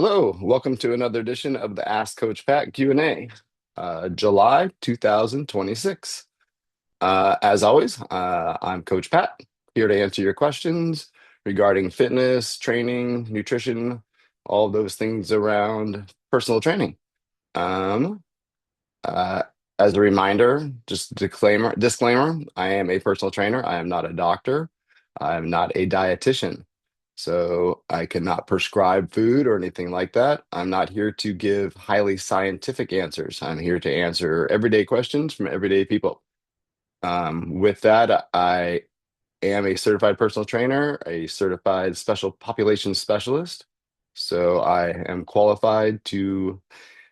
Hello, welcome to another edition of the Ask Coach Pat Q&A, July 2026. As always, I'm Coach Pat, here to answer your questions regarding fitness, training, nutrition, all those things around personal training. Um, uh, as a reminder, just disclaimer, I am a personal trainer. I am not a doctor. I am not a dietitian. So I cannot prescribe food or anything like that. I'm not here to give highly scientific answers. I'm here to answer everyday questions from everyday people. With that, I am a certified personal trainer, a certified special population specialist. So I am qualified to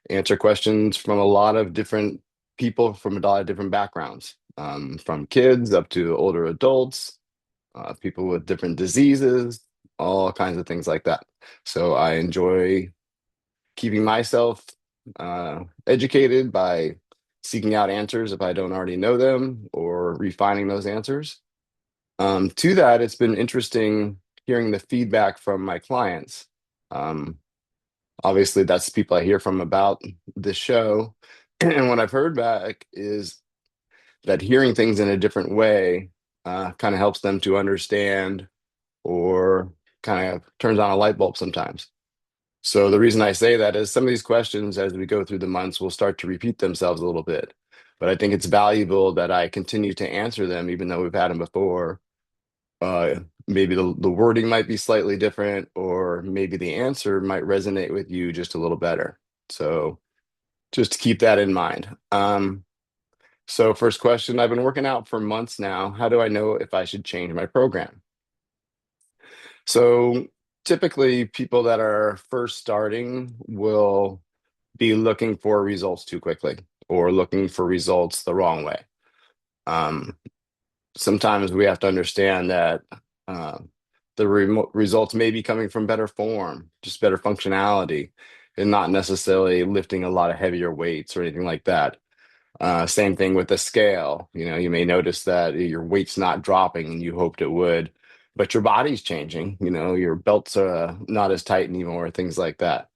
answer questions from a lot of different people from a lot of different backgrounds, from kids up to older adults, people with different diseases, all kinds of things like that. So I enjoy keeping myself educated by seeking out answers if I don't already know them or refining those answers. To that, it's been interesting hearing the feedback from my clients. Um, Obviously, that's people I hear from about the show. And what I've heard back is that hearing things in a different way kind of helps them to understand or kind of turns on a light bulb sometimes. So the reason I say that is some of these questions, as we go through the months, will start to repeat themselves a little bit. But I think it's valuable that I continue to answer them, even though we've had them before. Maybe the wording might be slightly different, or maybe the answer might resonate with you just a little better. So just to keep that in mind. So first question, I've been working out for months now. How do I know if I should change my program? So typically, people that are first starting will be looking for results too quickly or looking for results the wrong way. Um, Sometimes we have to understand that uh, the results may be coming from better form, just better functionality, and not necessarily lifting a lot of heavier weights or anything like that. Same thing with the scale. You know, you may notice that your weight's not dropping and you hoped it would, but your body's changing. You know, your belt's not as tight anymore, things like that.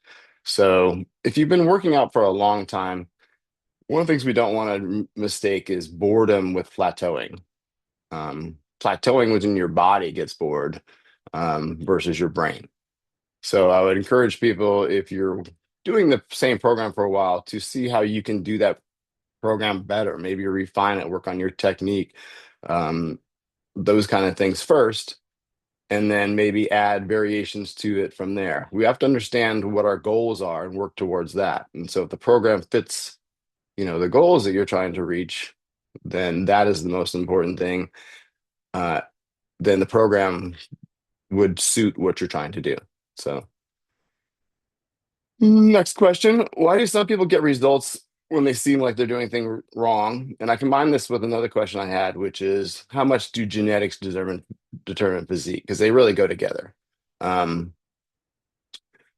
So if you've been working out for a long time, one of the things we don't want to mistake is boredom with plateauing. Plateauing within your body gets bored versus your brain. So I would encourage people, if you're doing the same program for a while, to see how you can do that program better. Maybe refine it, work on your technique, um, those kind of things first, and then maybe add variations to it from there. We have to understand what our goals are and work towards that. And so if the program fits, the goals that you're trying to reach, then that is the most important thing. Uh, then the program would suit what you're trying to do. So next question. Why do some people get results when they seem like they're doing things wrong? And I combine this with another question I had, which is how much do genetics determine physique? Because they really go together. Um,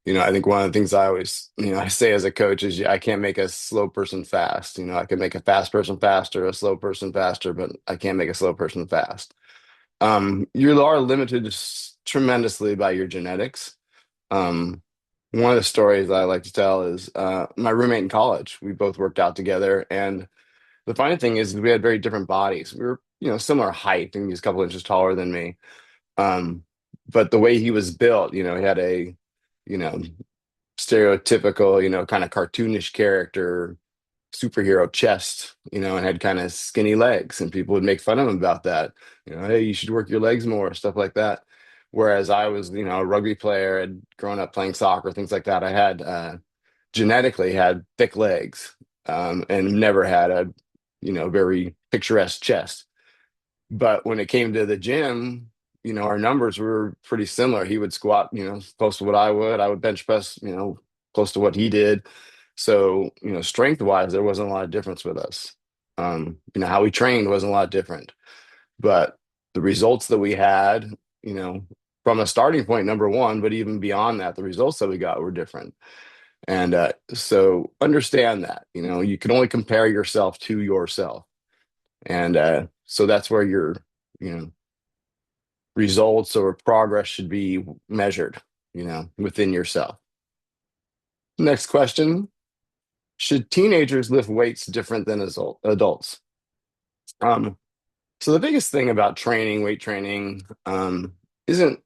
I think one of the things I always, I say as a coach is I can't make a slow person fast. I can make a fast person faster, a slow person faster, but I can't make a slow person fast. You are limited tremendously by your genetics. Um, One of the stories I like to tell is my roommate in college. We both worked out together, and the funny thing is we had very different bodies. We were, similar height, and he's a couple inches taller than me. Um, but the way he was built, he had a, you know, stereotypical, kind of cartoonish character, superhero chest, and had kind of skinny legs, and people would make fun of him about that. Hey, you should work your legs more, stuff like that. Whereas I was, a rugby player, had grown up playing soccer, things like that. I had genetically had thick legs, and never had a, very picturesque chest. But when it came to the gym, our numbers were pretty similar. He would squat, close to what I would. I would bench press, close to what he did. So, strength wise, there wasn't a lot of difference with us. How we trained wasn't a lot different. But the results that we had, you know, from a starting point, number one, but even beyond that, the results that we got were different. And so understand that, you can only compare yourself to yourself. And so that's where your, you know, results or progress should be measured, within yourself. Next question. Should teenagers lift weights different than adults? Um, so the biggest thing about training, weight training, isn't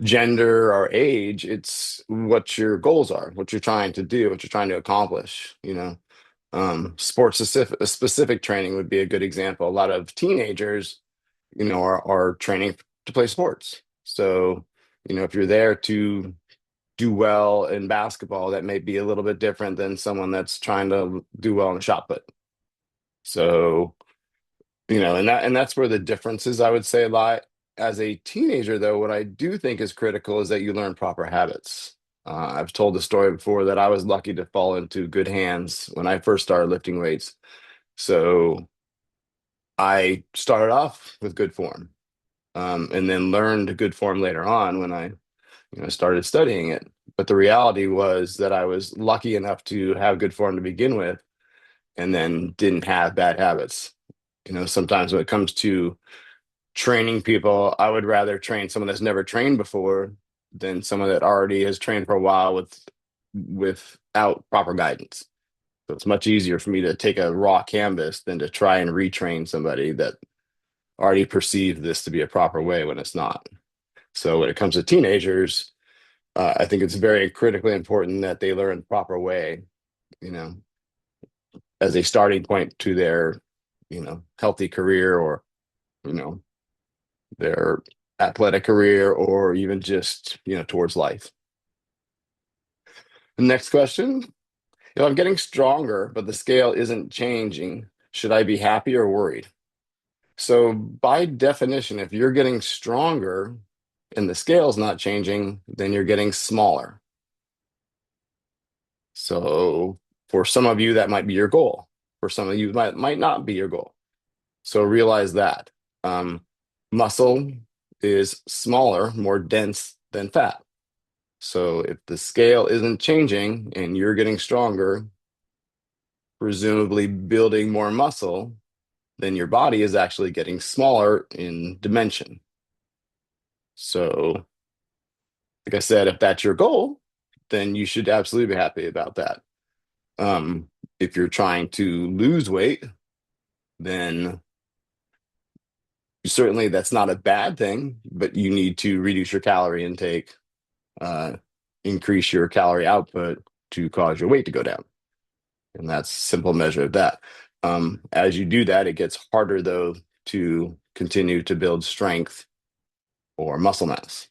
gender or age, it's what your goals are, what you're trying to do, what you're trying to accomplish, you know. Sports specific training would be a good example. A lot of teenagers, are training to play sports. So, if you're there to do well in basketball, that may be a little bit different than someone that's trying to do well in shot put. So, and that's where the differences I would say lie. As a teenager, though, what I do think is critical is that you learn proper habits. I've told the story before that I was lucky to fall into good hands when I first started lifting weights. So I started off with good form, and then learned good form later on when I, started studying it. But the reality was that I was lucky enough to have good form to begin with, and then didn't have bad habits. Sometimes when it comes to training people, I would rather train someone that's never trained before than someone that already has trained for a while without proper guidance. So it's much easier for me to take a raw canvas than to try and retrain somebody that already perceived this to be a proper way when it's not. So when it comes to teenagers, I think it's very critically important that they learn the proper way, you know, as a starting point to their, healthy career, or, you know, their athletic career, or even just, towards life. The next question. If I'm getting stronger, but the scale isn't changing, should I be happy or worried? So, by definition, if you're getting stronger and the scale's not changing, then you're getting smaller. So, for some of you, that might be your goal. For some of you, might not be your goal. So, realize that. Um, Muscle is smaller, more dense than fat. So, if the scale isn't changing and you're getting stronger, presumably building more muscle, then your body is actually getting smaller in dimension. So, like I said, if that's your goal, then you should absolutely be happy about that. Um, if you're trying to lose weight, then certainly that's not a bad thing, but you need to reduce your calorie intake, uh, increase your calorie output to cause your weight to go down. And that's a simple measure of that. As you do that, it gets harder, though, to continue to build strength or muscle mass.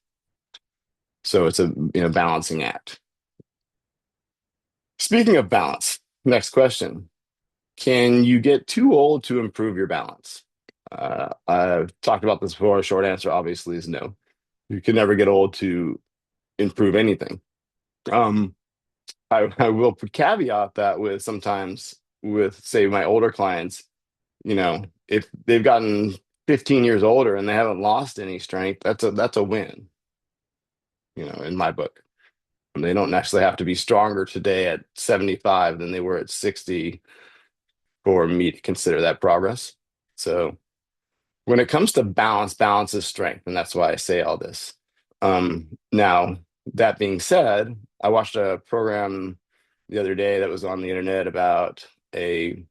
So it's a balancing act. Speaking of balance, next question. Can you get too old to improve your balance? I've talked about this before. A short answer obviously is no. You can never get old to improve anything. Um, I will caveat that with sometimes with, say, my older clients, if they've gotten 15 years older and they haven't lost any strength, that's a win, in my book. And they don't necessarily have to be stronger today at 75 than they were at 60 for me to consider that progress. So when it comes to balance, balance is strength, and that's why I say all this. Now, that being said, I watched a program the other day that was on the internet about a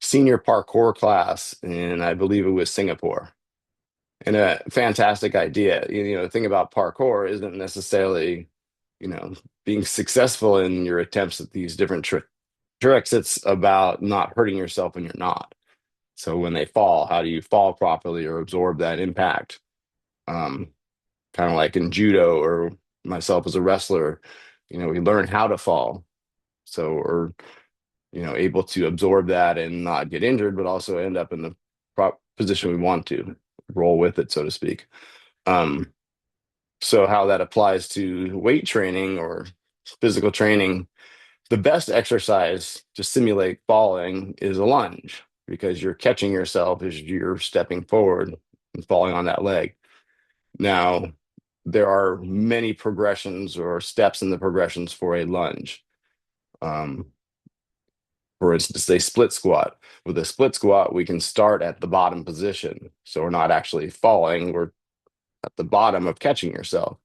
senior parkour class in, I believe it was Singapore. And a fantastic idea. The thing about parkour isn't necessarily, you know, being successful in your attempts at these different tricks. It's about not hurting yourself when you're not. So when they fall, how do you fall properly or absorb that impact? Um, Kind of like in judo, or myself as a wrestler, we learn how to fall. So, or, able to absorb that and not get injured, but also end up in the position we want to roll with it, so to speak. Um, so how that applies to weight training or physical training, the best exercise to simulate falling is a lunge, because you're catching yourself as you're stepping forward and falling on that leg. Now, there are many progressions or steps in the progressions for a lunge. Um, for instance, a split squat. With a split squat, we can start at the bottom position. So we're not actually falling, we're at the bottom of catching yourself.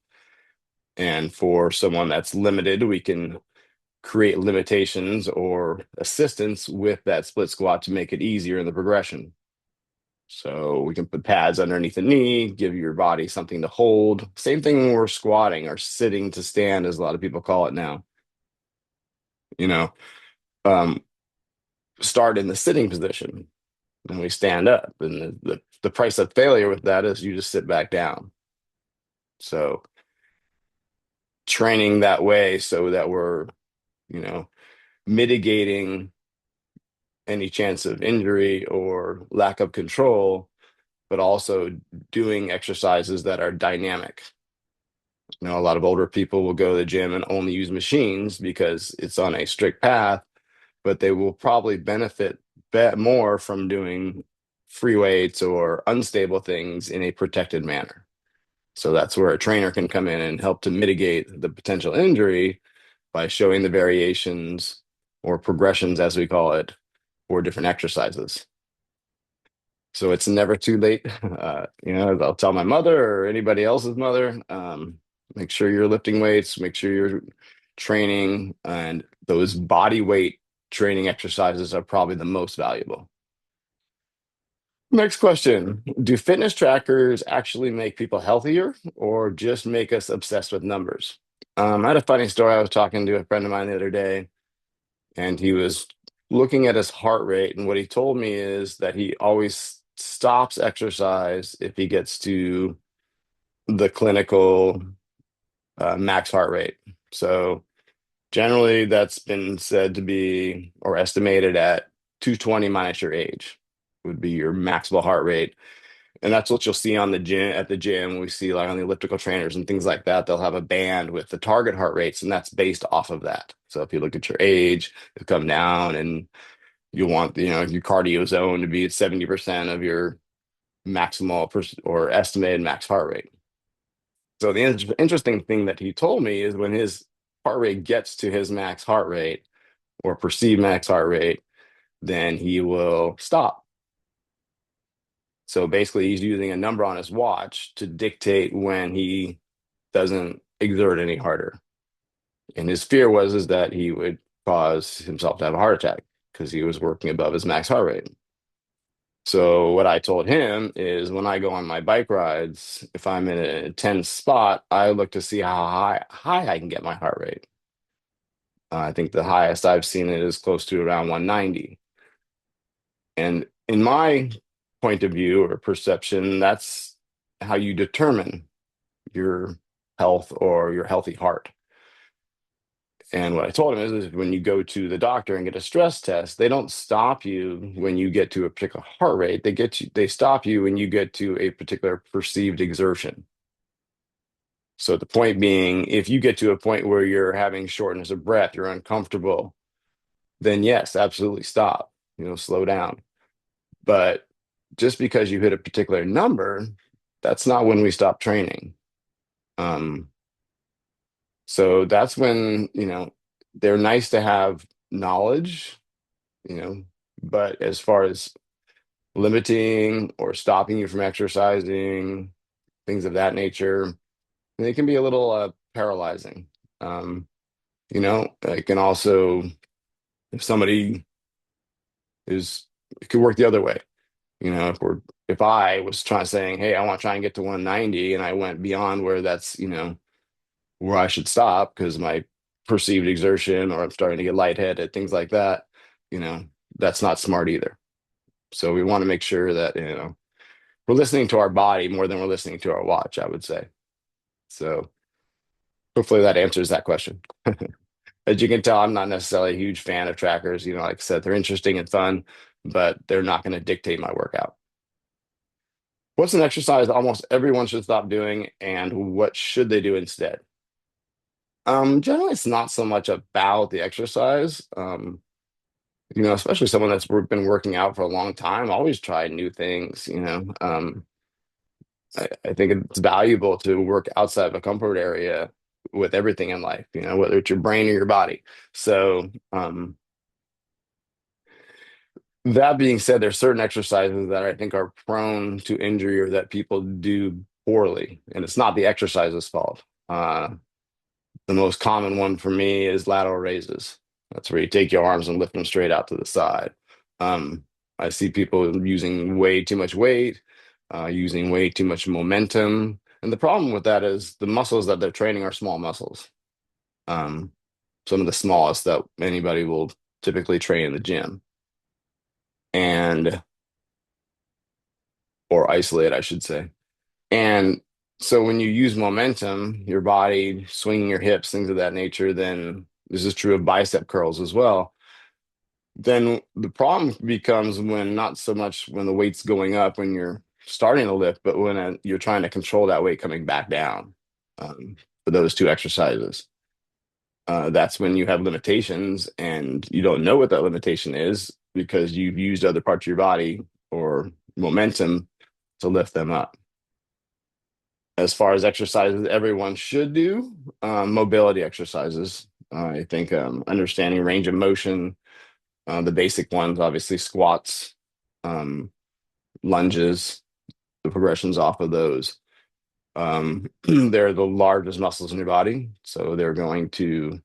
And for someone that's limited, we can create limitations or assistance with that split squat to make it easier in the progression. So we can put pads underneath the knee, give your body something to hold. Same thing when we're squatting or sitting to stand, as a lot of people call it now. You know, um, start in the sitting position and we stand up. And the price of failure with that is you just sit back down. So training that way so that we're, you know, mitigating any chance of injury or lack of control, but also doing exercises that are dynamic. A lot of older people will go to the gym and only use machines because it's on a strict path, but they will probably benefit more from doing free weights or unstable things in a protected manner. So that's where a trainer can come in and help to mitigate the potential injury by showing the variations or progressions, as we call it, for different exercises. So it's never too late. I'll tell my mother or anybody else's mother, make sure you're lifting weights, make sure you're training, and those body weight training exercises are probably the most valuable. Next question. Do fitness trackers actually make people healthier or just make us obsessed with numbers? I had a funny story. I was talking to a friend of mine the other day, and he was looking at his heart rate. And what he told me is that he always stops exercise if he gets to the clinical max heart rate. So generally, that's been said to be or estimated at 220 minus your age would be your maximal heart rate. And that's what you'll see on the gym at the gym. We see like on the elliptical trainers and things like that. They'll have a band with the target heart rates, and that's based off of that. So if you look at your age, it'll come down, and you want your cardio zone to be at 70% of your maximal or estimated max heart rate. So the interesting thing that he told me is when his heart rate gets to his max heart rate or perceived max heart rate, then he will stop. So basically, he's using a number on his watch to dictate when he doesn't exert any harder. And his fear was is that he would cause himself to have a heart attack because he was working above his max heart rate. So what I told him is when I go on my bike rides, if I'm in a tense spot, I look to see how high I can get my heart rate. I think the highest I've seen it is close to around 190. And in my point of view or perception, that's how you determine your health or your healthy heart. And what I told him is when you go to the doctor and get a stress test, they don't stop you when you get to a particular heart rate. They stop you when you get to a particular perceived exertion. So the point being, if you get to a point where you're having shortness of breath, you're uncomfortable, then yes, absolutely stop, slow down. But just because you hit a particular number, that's not when we stop training. Um, so that's when, they're nice to have knowledge, you know, but as far as limiting or stopping you from exercising, things of that nature, they can be a little paralyzing. It can also, if somebody it could work the other way. If I was trying saying, hey, I want to try and get to 190, and I went beyond where that's, where I should stop because my perceived exertion or I'm starting to get lightheaded, things like that, you know, that's not smart either. So we want to make sure that, we're listening to our body more than we're listening to our watch, I would say. So hopefully that answers that question. As you can tell, I'm not necessarily a huge fan of trackers. Like I said, they're interesting and fun, but they're not going to dictate my workout. What's an exercise almost everyone should stop doing, and what should they do instead? Generally, it's not so much about the exercise. Especially someone that's been working out for a long time, always try new things. I think it's valuable to work outside of a comfort area with everything in life, whether it's your brain or your body. So, that being said, there's certain exercises that I think are prone to injury or that people do poorly, and it's not the exercise's fault. The most common one for me is lateral raises. That's where you take your arms and lift them straight out to the side. Um, I see people using way too much weight, using way too much momentum. And the problem with that is the muscles that they're training are small muscles. Um, some of the smallest that anybody will typically train in the gym and or isolate, I should say. And so when you use momentum, your body swinging your hips, things of that nature, then this is true of bicep curls as well. Then the problem becomes when not so much when the weight's going up when you're starting to lift, but when you're trying to control that weight coming back down for those two exercises. That's when you have limitations and you don't know what that limitation is because you've used other parts of your body or momentum to lift them up. As far as exercises everyone should do, mobility exercises. I think understanding range of motion, the basic ones, obviously squats, um, lunges, the progressions off of those. They're the largest muscles in your body, so they're going to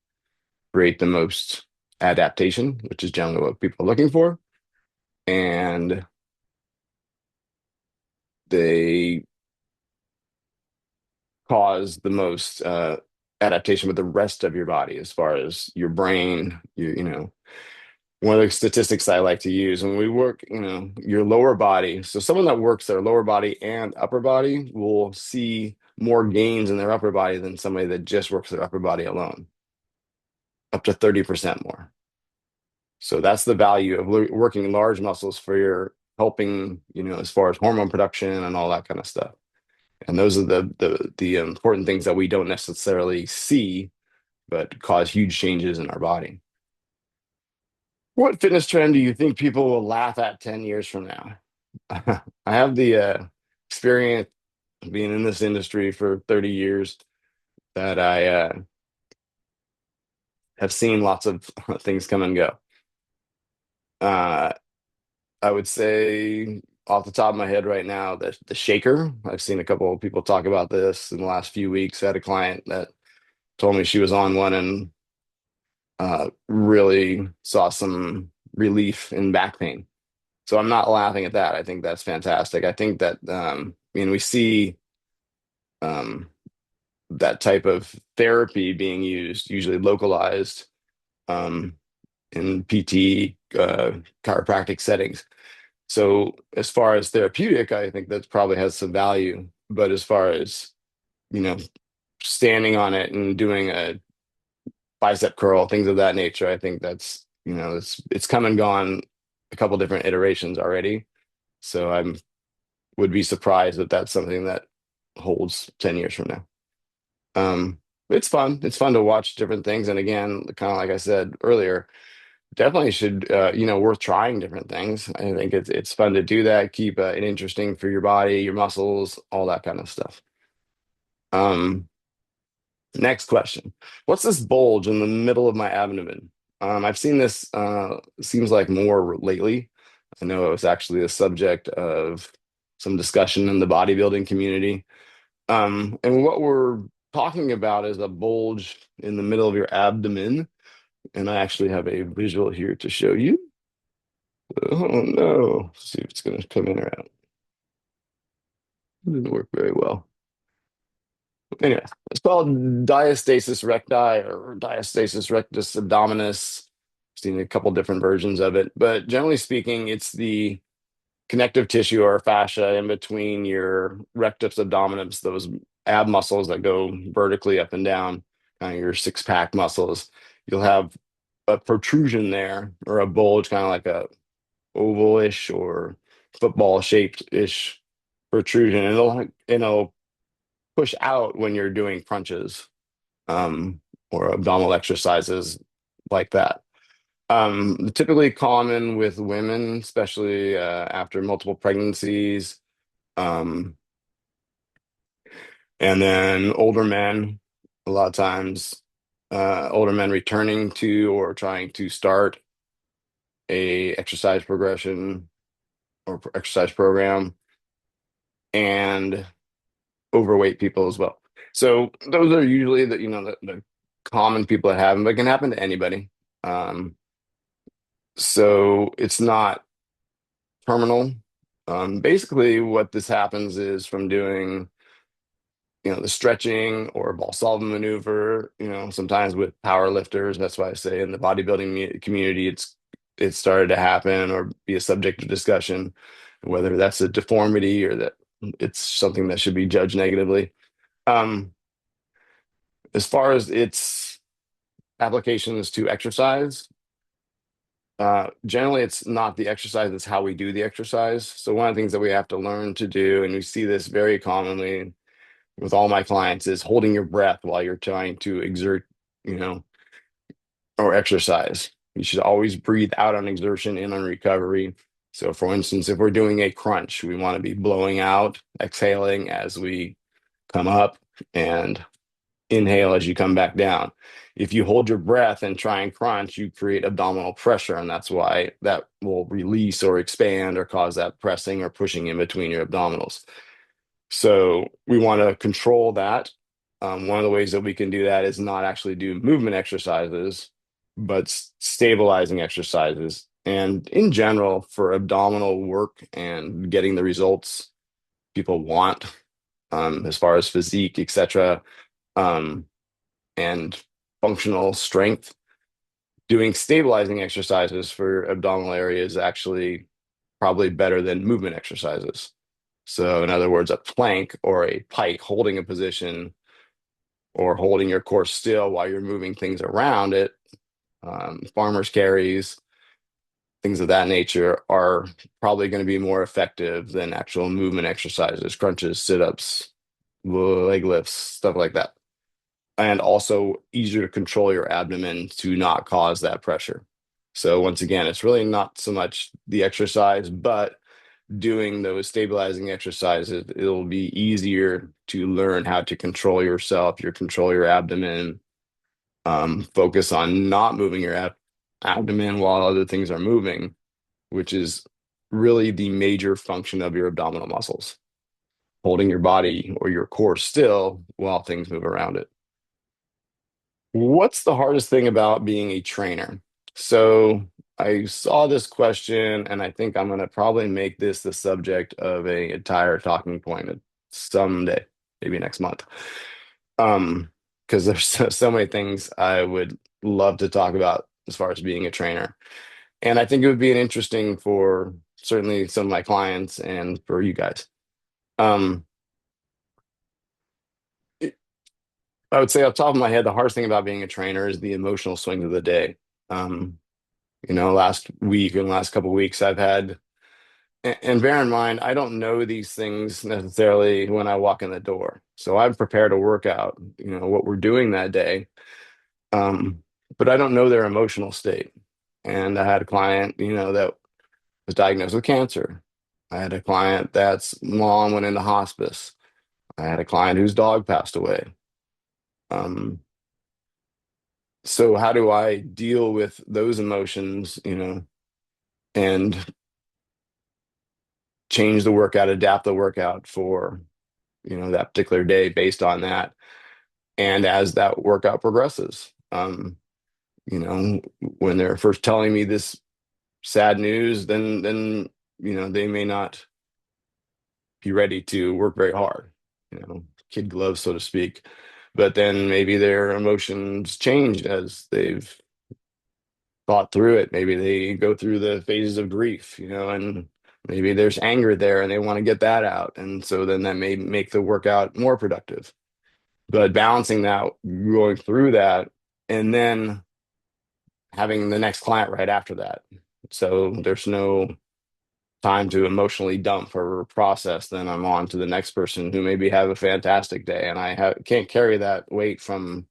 create the most adaptation, which is generally what people are looking for. And they cause the most adaptation with the rest of your body as far as your brain, one of the statistics I like to use when we work, your lower body. So someone that works their lower body and upper body will see more gains in their upper body than somebody that just works their upper body alone, up to 30% more. So that's the value of working large muscles for your helping, as far as hormone production and all that kind of stuff. And those are the important things that we don't necessarily see, but cause huge changes in our body. What fitness trend do you think people will laugh at 10 years from now? I have the experience being in this industry for 30 years that I have seen lots of things come and go. Uh, I would say off the top of my head right now, the shaker. I've seen a couple of people talk about this in the last few weeks. I had a client that told me she was on one and really saw some relief in back pain. So I'm not laughing at that. I think that's fantastic. I think that we see um, that type of therapy being used, usually localized um, in PT, chiropractic settings. So as far as therapeutic, I think that probably has some value. But as far as, you know, standing on it and doing a bicep curl, things of that nature, I think that's, it's come and gone a couple different iterations already. So I'm would be surprised if that's something that holds 10 years from now. Um, it's fun. It's fun to watch different things. And again, kind of like I said earlier, definitely should worth trying different things. I think it's fun to do that, keep it interesting for your body, your muscles, all that kind of stuff. Um, Next question. What's this bulge in the middle of my abdomen? I've seen this seems like more lately. I know it was actually the subject of some discussion in the bodybuilding community. And what we're talking about is a bulge in the middle of your abdomen. And I actually have a visual here to show you. Oh no. Let's see if it's going to come in or out. It didn't work very well. Anyway, it's called diastasis recti or diastasis rectus abdominis. I've seen a couple different versions of it, but generally speaking, it's the connective tissue or fascia in between your rectus abdominis, those ab muscles that go vertically up and down, kind of your six pack muscles. You'll have a protrusion there or a bulge, kind of like a oval-ish or football shaped ish protrusion. And it'll push out when you're doing crunches or abdominal exercises like that. Typically common with women, especially after multiple pregnancies, um, and then older men. A lot of times, older men returning to or trying to start a exercise progression or exercise program, and overweight people as well. So those are usually the common people that have them, but it can happen to anybody. So it's not terminal. Basically, what this happens is from doing, the stretching or Valsalva maneuver, sometimes with power lifters. That's why I say in the bodybuilding community, it's started to happen or be a subject of discussion, whether that's a deformity or that it's something that should be judged negatively. Um, as far as its applications to exercise, generally it's not the exercise, it's how we do the exercise. So one of the things that we have to learn to do, and we see this very commonly with all my clients, is holding your breath while you're trying to exert, you know, or exercise. You should always breathe out on exertion, in on recovery. So, for instance, if we're doing a crunch, we want to be blowing out, exhaling as we come up, and inhale as you come back down. If you hold your breath and try and crunch, you create abdominal pressure, and that's why that will release or expand or cause that pressing or pushing in between your abdominals. So we want to control that. One of the ways that we can do that is not actually do movement exercises, but stabilizing exercises. And in general, for abdominal work and getting the results people want, as far as physique, etc., um, and functional strength, doing stabilizing exercises for abdominal areas is actually probably better than movement exercises. So, in other words, a plank or a pike, holding a position or holding your core still while you're moving things around it, farmers carries, things of that nature are probably going to be more effective than actual movement exercises, crunches, sit-ups, leg lifts, stuff like that. And also easier to control your abdomen to not cause that pressure. So once again, it's really not so much the exercise, but doing those stabilizing exercises, it'll be easier to learn how to control yourself, control your abdomen, focus on not moving your abdomen while other things are moving, which is really the major function of your abdominal muscles, holding your body or your core still while things move around it. What's the hardest thing about being a trainer? So I saw this question, and I think I'm going to probably make this the subject of an entire talking point someday, maybe next month. Because there's so many things I would love to talk about as far as being a trainer. And I think it would be an interesting for certainly some of my clients and for you guys. Um, I would say off the top of my head, the hardest thing about being a trainer is the emotional swings of the day. Um, last week and last couple of weeks, I've had, and bear in mind, I don't know these things necessarily when I walk in the door. So I've prepared a workout, what we're doing that day, um, but I don't know their emotional state. And I had a client, that was diagnosed with cancer. I had a client that's mom went into hospice. I had a client whose dog passed away. Um, so how do I deal with those emotions, and change the workout, adapt the workout for, that particular day based on that. And as that workout progresses, when they're first telling me this sad news, then, they may not be ready to work very hard, kid gloves, so to speak. But then maybe their emotions change as they've thought through it. Maybe they go through the phases of grief, and maybe there's anger there and they want to get that out. And so then that may make the workout more productive. But balancing that, going through that, and then having the next client right after that. So there's no time to emotionally dump or process. Then I'm on to the next person who maybe have a fantastic day. And can't carry that weight from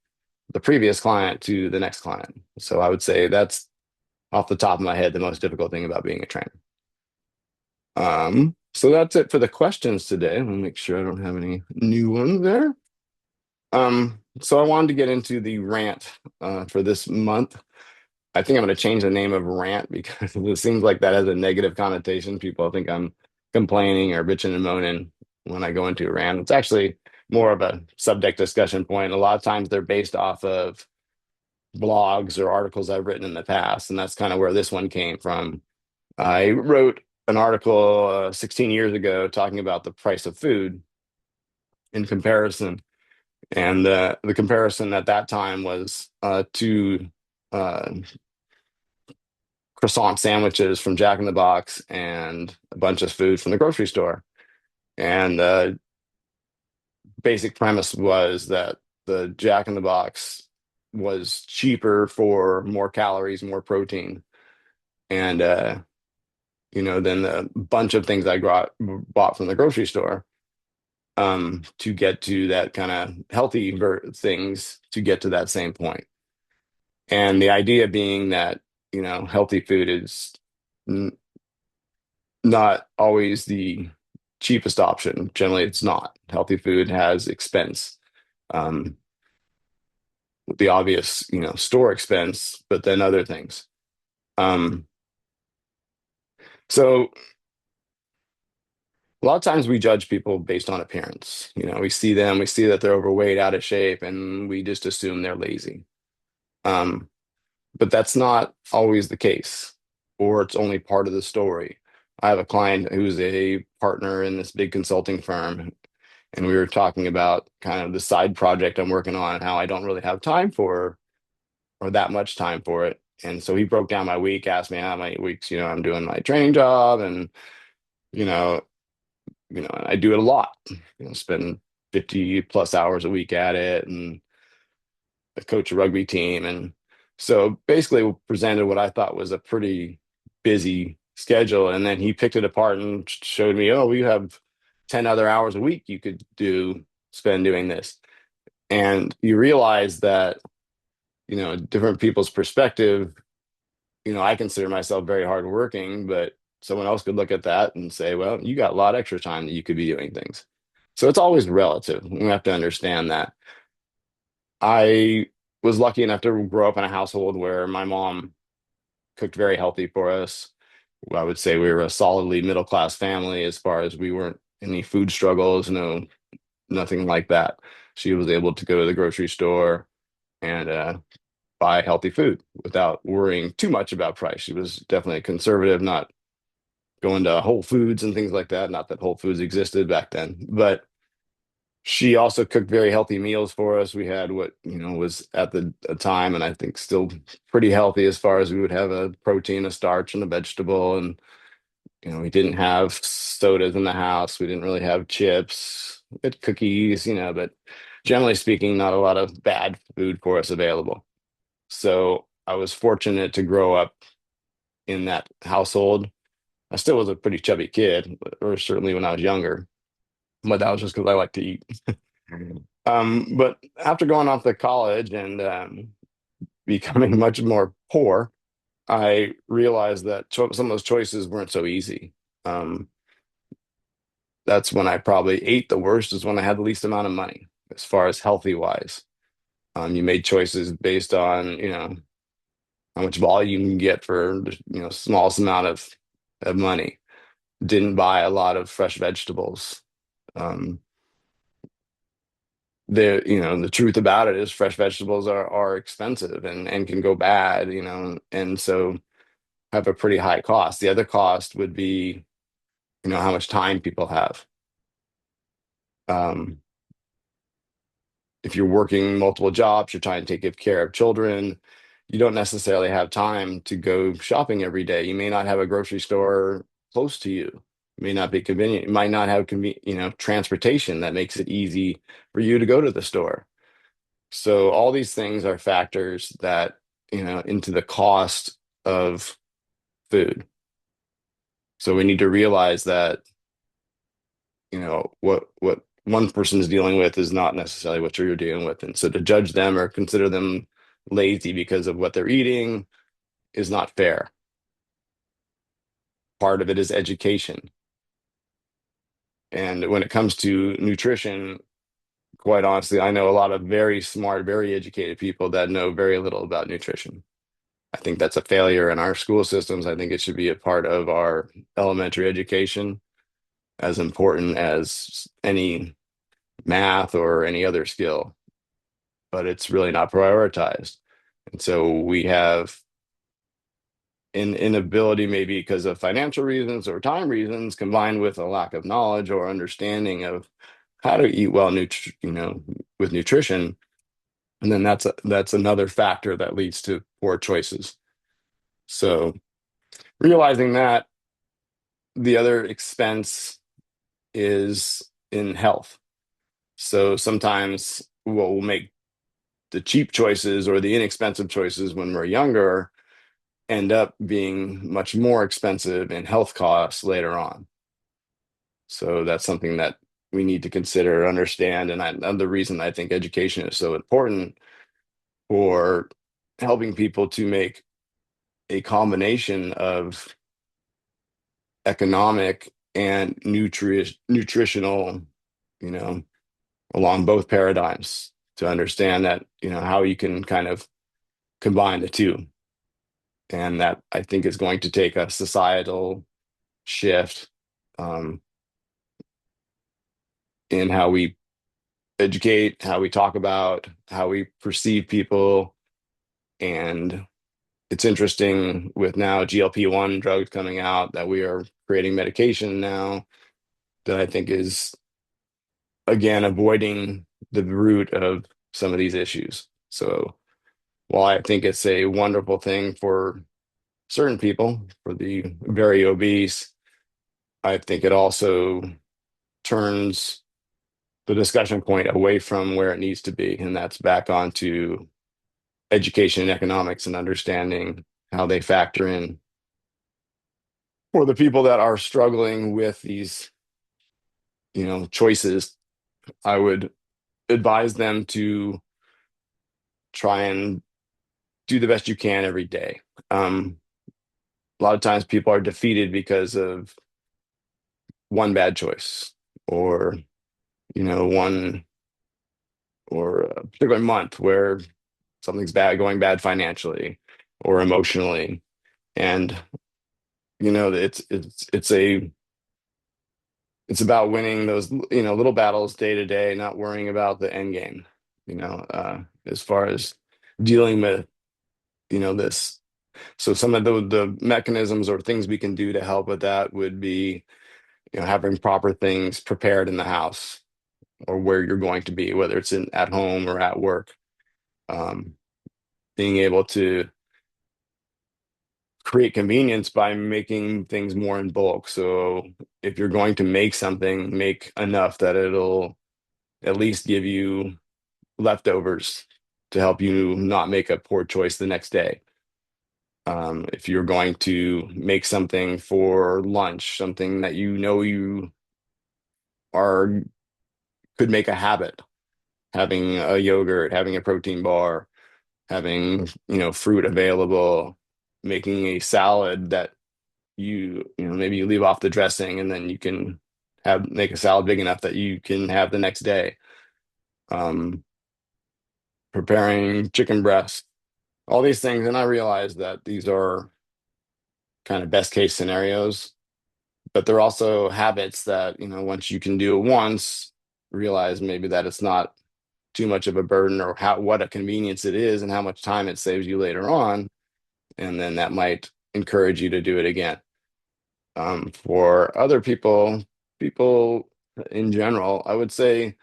the previous client to the next client. So I would say that's off the top of my head the most difficult thing about being a trainer. So that's it for the questions today. Let me make sure I don't have any new ones there. So I wanted to get into the rant for this month. I think I'm going to change the name of rant because it seems like that has a negative connotation. People think I'm complaining or bitching and moaning when I go into a rant. It's actually more of a subject discussion point. A lot of times they're based off of blogs or articles I've written in the past, and that's kind of where this one came from. I wrote an article 16 years ago talking about the price of food in comparison, and the comparison at that time was two uh, croissant sandwiches from Jack in the Box and a bunch of food from the grocery store. And basic premise was that the Jack in the Box was cheaper for more calories, more protein, and than the bunch of things I bought from the grocery store to get to that kind of healthy things to get to that same point. And the idea being that, healthy food is n not always the cheapest option. Generally, it's not. Healthy food has expense. Um, the obvious, store expense, but then other things. Um, so a lot of times we judge people based on appearance. We see them, we see that they're overweight, out of shape, and we just assume they're lazy. Um, but that's not always the case, or it's only part of the story. I have a client who's a partner in this big consulting firm, and we were talking about kind of the side project I'm working on and how I don't really have time for or that much time for it. And so he broke down my week, asked me how many weeks, I'm doing my training job, and you know, I do it a lot. Spend 50 plus hours a week at it, and I coach a rugby team, and so basically presented what I thought was a pretty busy schedule. And then he picked it apart and showed me, oh, we have 10 other hours a week you could spend doing this. And you realize that, different people's perspective, I consider myself very hardworking, but someone else could look at that and say, well, you got a lot of extra time that you could be doing things. So it's always relative. We have to understand that. I was lucky enough to grow up in a household where my mom cooked very healthy for us. I would say we were a solidly middle class family as far as we weren't any food struggles, no, nothing like that. She was able to go to the grocery store and buy healthy food without worrying too much about price. She was definitely conservative, not going to Whole Foods and things like that. Not that Whole Foods existed back then, but she also cooked very healthy meals for us. We had what, was at the a time, and I think still pretty healthy as far as we would have a protein, a starch, and a vegetable. And, we didn't have sodas in the house. We didn't really have chips, we had cookies, but generally speaking, not a lot of bad food for us available. So I was fortunate to grow up in that household. I still was a pretty chubby kid, or certainly when I was younger, but that was just because I like to eat. But after going off to college and becoming much more poor, I realized that some of those choices weren't so easy. Um, that's when I probably ate the worst, is when I had the least amount of money, as far as healthy wise. You made choices based on, how much volume you can get for, smallest amount of money. Didn't buy a lot of fresh vegetables. Um, the truth about it is fresh vegetables are expensive and can go bad, and so have a pretty high cost. The other cost would be, how much time people have. Um, if you're working multiple jobs, you're trying to take good care of children, you don't necessarily have time to go shopping every day. You may not have a grocery store close to you. It may not be convenient. You might not have transportation that makes it easy for you to go to the store. So all these things are factors that, into the cost of food. So we need to realize that, what one person is dealing with is not necessarily what you're dealing with. And so to judge them or consider them lazy because of what they're eating is not fair. Part of it is education. And when it comes to nutrition, quite honestly, I know a lot of very smart, very educated people that know very little about nutrition. I think that's a failure in our school systems. I think it should be a part of our elementary education, as important as any math or any other skill, but it's really not prioritized. And so we have an inability, maybe because of financial reasons or time reasons, combined with a lack of knowledge or understanding of how to eat well, with nutrition. And then that's another factor that leads to poor choices. So realizing that, the other expense is in health. So sometimes what will make the cheap choices or the inexpensive choices when we're younger end up being much more expensive in health costs later on. So that's something that we need to consider, understand, and the reason I think education is so important for helping people to make a combination of economic and nutritional, you know, along both paradigms, to understand that, how you can kind of combine the two. And that, I think, is going to take a societal shift um, in how we educate, how we talk about, how we perceive people. And it's interesting with now GLP-1 drugs coming out that we are creating medication now that I think is, again, avoiding the root of some of these issues. So while I think it's a wonderful thing for certain people, for the very obese, I think it also turns the discussion point away from where it needs to be, and that's back onto education and economics and understanding how they factor in for the people that are struggling with these, choices. I would advise them to try and do the best you can every day. A lot of times people are defeated because of one bad choice, or one, or a particular month where something's bad, going bad financially or emotionally. And it's about winning those, little battles day to day, not worrying about the end game, as far as dealing with, this. So some of the mechanisms or things we can do to help with that would be, having proper things prepared in the house or where you're going to be, whether it's at home or at work. Um, Being able to create convenience by making things more in bulk. So if you're going to make something, make enough that it'll at least give you leftovers to help you not make a poor choice the next day. If you're going to make something for lunch, something that you are could make a habit, having a yogurt, having a protein bar, having, fruit available, making a salad that maybe you leave off the dressing and then you can make a salad big enough that you can have the next day. Um, Preparing chicken breast, all these things. And I realize that these are kind of best case scenarios, but they're also habits that, once you can do it once, realize maybe that it's not too much of a burden, or what a convenience it is and how much time it saves you later on. And then that might encourage you to do it again. For other people in general, I would say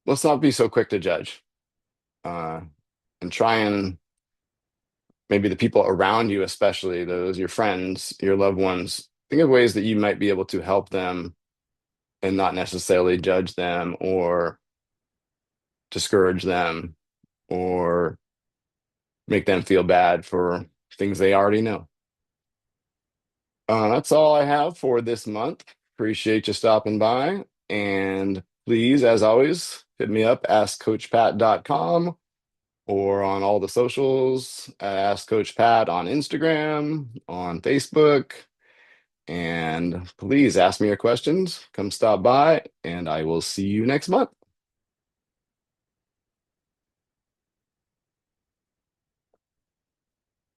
let's not be so quick to judge, uh, and try and maybe the people around you, especially those your friends, your loved ones, think of ways that you might be able to help them and not necessarily judge them or discourage them or make them feel bad for things they already know. That's all I have for this month. Appreciate you stopping by. And please, as always, hit me up, askcoachpat.com, or on all the socials at Ask Coach Pat on Instagram, on Facebook. And please ask me your questions. Come stop by, and I will see you next month.